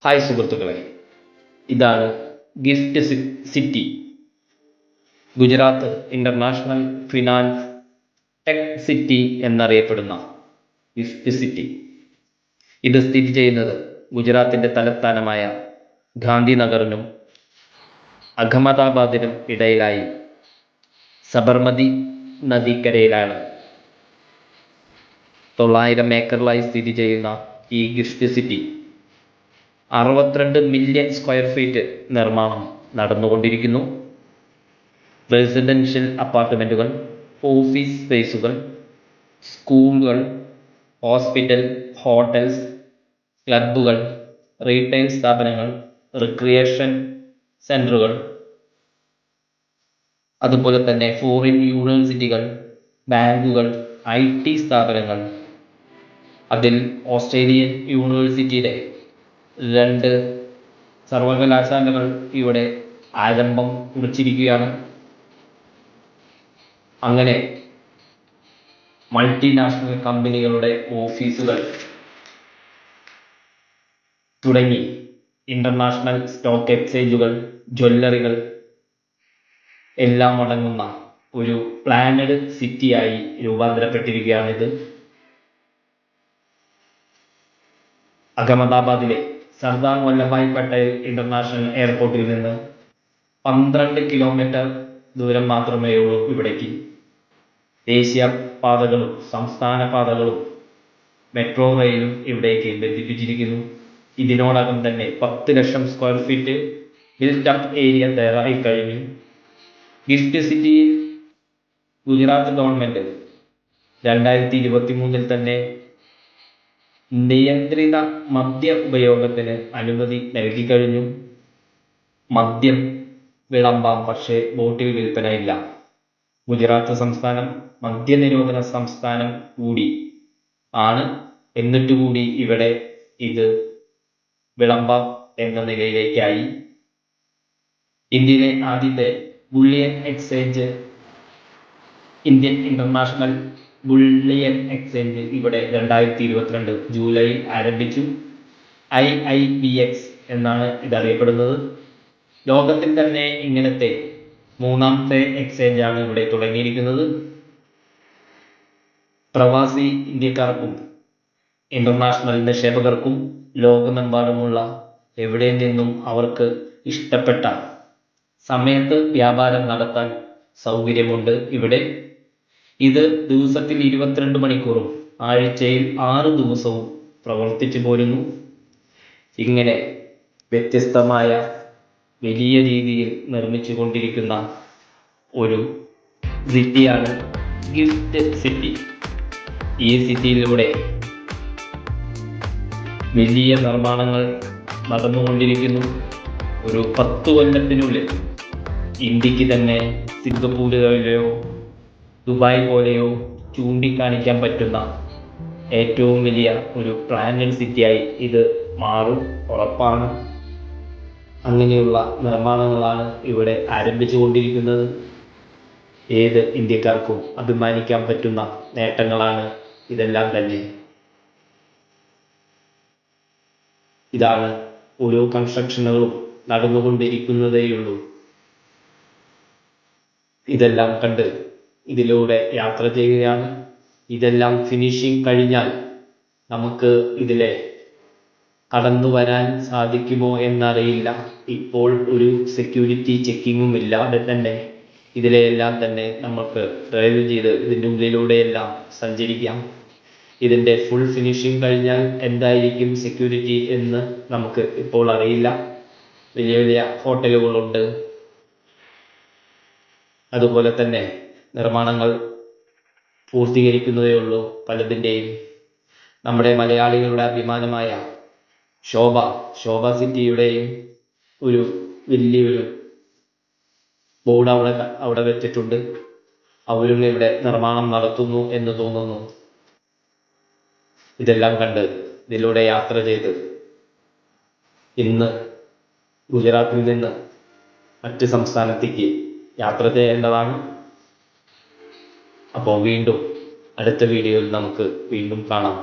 Hi സുഹൃത്തുക്കളെ, ഇതാണ് gift city, Gujarat international finance tech city എന്നറിയപ്പെടുന്ന ഗിഫ്റ്റ് സിറ്റി. ഇത് സ്ഥിതി ചെയ്യുന്നത് ഗുജറാത്തിന്റെ തലസ്ഥാനമായ ഗാന്ധിനഗറിനും അഹമ്മദാബാദിനും ഇടയിലായി സബർമതി നദിക്കരയിലാണ്. 900 ഏക്കറിലായി സ്ഥിതി ചെയ്യുന്ന ഈ gift city 62 million square feet നിർമ്മാണം നടന്നുകൊണ്ടിരിക്കുന്നു. റെസിഡൻഷ്യൽ അപ്പാർട്ട്മെന്റുകൾ, ഓഫീസ് സ്പേസുകൾ, സ്കൂളുകൾ, ഹോസ്പിറ്റൽ, ഹോട്ടൽസ്, ക്ലബ്ബുകൾ, റീറ്റെയിൽ സ്ഥാപനങ്ങൾ, റിക്രിയേഷൻ സെന്ററുകൾ, അതുപോലെ തന്നെ ഫോറിൻ യൂണിവേഴ്സിറ്റികൾ, ബാങ്കുകൾ, IT സ്ഥാപനങ്ങൾ, അതിൽ ഓസ്ട്രേലിയൻ യൂണിവേഴ്സിറ്റിയുടെ 2 സർവകലാശാലകൾ ഇവിടെ ആരംഭം കുറിച്ചിരിക്കുകയാണ്. അങ്ങനെ മൾട്ടിനാഷണൽ കമ്പനികളുടെ ഓഫീസുകൾ തുടങ്ങി ഇന്റർനാഷണൽ സ്റ്റോക്ക് എക്സ്ചേഞ്ചുകൾ, ജ്വല്ലറികൾ എല്ലാം അടങ്ങുന്ന ഒരു പ്ലാനഡ് സിറ്റിയായി രൂപാന്തരപ്പെട്ടിരിക്കുകയാണിത്. അഹമ്മദാബാദിലെ സർദാർ വല്ലഭായ് പട്ടേൽ ഇന്റർനാഷണൽ എയർപോർട്ടിൽ നിന്ന് 12 കിലോമീറ്റർ ദൂരം മാത്രമേ ഉള്ളൂ ഇവിടേക്ക്. ദേശീയ പാതകളും സംസ്ഥാന പാതകളും മെട്രോ റെയിലും ഇവിടേക്ക് ബന്ധിപ്പിച്ചിരിക്കുന്നു. ഇതിനോടകം തന്നെ 10 ലക്ഷം square feet built up area തയ്യാറായി കഴിഞ്ഞു. ഗിഫ്റ്റ് സിറ്റിയിൽ ഗുജറാത്ത് ഗവൺമെന്റ് 2023 തന്നെ നിയന്ത്രിത മദ്യ ഉപയോഗത്തിന് അനുമതി നൽകി കഴിഞ്ഞു. മദ്യം വിളമ്പാം, പക്ഷേ ബോട്ടിൽ വിൽപ്പനയില്ല. ഗുജറാത്ത് സംസ്ഥാനം മദ്യനിരോധന സംസ്ഥാനം കൂടി ആണ്. എന്നിട്ടുകൂടി ഇവിടെ ഇത് വിളമ്പാം എന്ന നിലയിലേക്കായി. ഇന്ത്യയിലെ ആദ്യത്തെ bullion exchange, Indian international bullion exchange ഇവിടെ 2022 ജൂലൈയിൽ ആരംഭിച്ചു. IIBX എന്നാണ് ഇതറിയപ്പെടുന്നത്. ലോകത്തിൽ തന്നെ ഇങ്ങനത്തെ 3ാമത്തെ എക്സ്ചേഞ്ചാണ് ഇവിടെ തുടങ്ങിയിരിക്കുന്നത്. പ്രവാസി ഇന്ത്യക്കാർക്കും ഇന്റർനാഷണൽ നിക്ഷേപകർക്കും ലോകമെമ്പാടുമുള്ള എവിടെ നിന്നും അവർക്ക് ഇഷ്ടപ്പെട്ട സമയത്ത് വ്യാപാരം നടത്താൻ സൗകര്യമുണ്ട് ഇവിടെ. ഇത് ദിവസത്തിൽ 22 മണിക്കൂറും ആഴ്ചയിൽ 6 ദിവസവും പ്രവർത്തിച്ചു പോരുന്നു. ഇങ്ങനെ വ്യത്യസ്തമായ വലിയ രീതിയിൽ നിർമ്മിച്ചു കൊണ്ടിരിക്കുന്ന ഒരു സിറ്റിയാണ് ഗിഫ്റ്റ് സിറ്റി. ഈ സിറ്റിയിലൂടെ വലിയ നിർമ്മാണങ്ങൾ നടന്നുകൊണ്ടിരിക്കുന്നു. ഒരു 10 കൊല്ലത്തിനുള്ളിൽ ഇന്ത്യക്ക് തന്നെ സിംഗപ്പൂരിലെയോ ദുബായ് പോലെയോ ചൂണ്ടിക്കാണിക്കാൻ പറ്റുന്ന ഏറ്റവും വലിയ ഒരു പ്ലാനഡ് സിറ്റിയായി ഇത് മാറും, ഉറപ്പാണ്. അങ്ങനെയുള്ള നിർമ്മാണങ്ങളാണ് ഇവിടെ ആരംഭിച്ചു കൊണ്ടിരിക്കുന്നത്. ഏത് ഇന്ത്യക്കാർക്കും അഭിമാനിക്കാൻ പറ്റുന്ന നേട്ടങ്ങളാണ് ഇതെല്ലാം തന്നെ. ഇതാണ് ഓരോ കൺസ്ട്രക്ഷനുകളും നടന്നുകൊണ്ടിരിക്കുന്നതേയുള്ളൂ. ഇതെല്ലാം കണ്ട് ഇതിലൂടെ യാത്ര ചെയ്യുകയാണ്. ഇതെല്ലാം ഫിനിഷിങ് കഴിഞ്ഞാൽ നമുക്ക് ഇതിലെ കടന്നു വരാൻ സാധിക്കുമോ എന്നറിയില്ല. ഇപ്പോൾ ഒരു സെക്യൂരിറ്റി ചെക്കിങ്ങും ഇല്ലാതെ തന്നെ ഇതിലെല്ലാം തന്നെ നമുക്ക് ഡ്രൈവ് ചെയ്ത് ഇതിൻ്റെ ഉള്ളിലൂടെയെല്ലാം സഞ്ചരിക്കാം. ഇതിൻ്റെ ഫുൾ ഫിനിഷിങ് കഴിഞ്ഞാൽ എന്തായിരിക്കും സെക്യൂരിറ്റി എന്ന് നമുക്ക് ഇപ്പോൾ അറിയില്ല. വലിയ വലിയ ഹോട്ടലുകളുണ്ട്. അതുപോലെ തന്നെ നിർമ്മാണങ്ങൾ പൂർത്തീകരിക്കുന്നതേ ഉള്ളൂ പലതിൻ്റെയും. നമ്മുടെ മലയാളികളുടെ അഭിമാനമായ ശോഭ സിറ്റിയുടെയും ഒരു വലിയൊരു ബോർഡ് അവിടെ വെച്ചിട്ടുണ്ട്. അവരും ഇവിടെ നിർമ്മാണം നടത്തുന്നു എന്ന് തോന്നുന്നു. ഇതെല്ലാം കണ്ട് ഇതിലൂടെ യാത്ര ചെയ്ത് ഇന്ന് ഗുജറാത്തിൽ നിന്ന് മറ്റ് സംസ്ഥാനത്തേക്ക് യാത്ര ചെയ്യേണ്ടതാണ്. അപ്പോൾ വീണ്ടും അടുത്ത വീഡിയോയിൽ നമുക്ക് വീണ്ടും കാണാം.